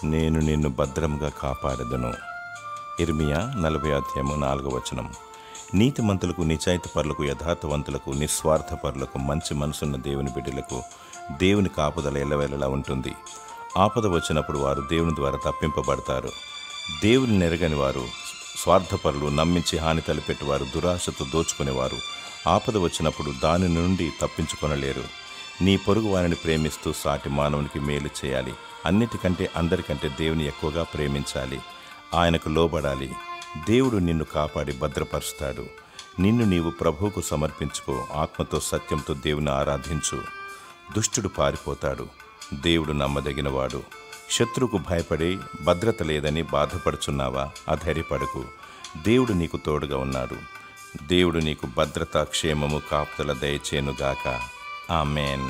నేను నిన్ను భద్రంగా కాపాడెదను. ఇర్మియా 40:4. నీతిమంతులకు, నిజాయితీపరులకు, యథార్థవంతులకు, నిస్వార్థపరులకు, మంచి మనసున్న దేవుని బిడ్డలకు దేవుని కాపుదల ఎల్లవేళలా ఉంటుంది. ఆపద వచ్చినప్పుడు వారు దేవుని ద్వారా తప్పింపబడతారు. దేవుని నెరగని వారు, స్వార్థపరులు, నమ్మించి హాని తలపెట్టేవారు, దురాశతో దోచుకునేవారు ఆపద వచ్చినప్పుడు దాని నుండి తప్పించుకొనలేరు. నీ పొరుగు వారిని ప్రేమిస్తూ సాటి మానవునికి మేలు చేయాలి. అన్నిటికంటే అందరికంటే దేవుని ఎక్కువగా ప్రేమించాలి. ఆయనకు లోబడాలి. దేవుడు నిన్ను కాపాడి భద్రపరుస్తాడు. నిన్ను నీవు ప్రభువుకు సమర్పించుకో. ఆత్మతో సత్యంతో దేవుని ఆరాధించు. దుష్టుడు పారిపోతాడు. దేవుడు నమ్మదగినవాడు. శత్రువుకు భయపడి భద్రత లేదని బాధపడుచున్నావా? అధైర్యపడకు. దేవుడు నీకు తోడుగా ఉన్నాడు. దేవుడు నీకు భద్రత, క్షేమము, కాపుదల దయచేయునుగాక. ఆమేన్.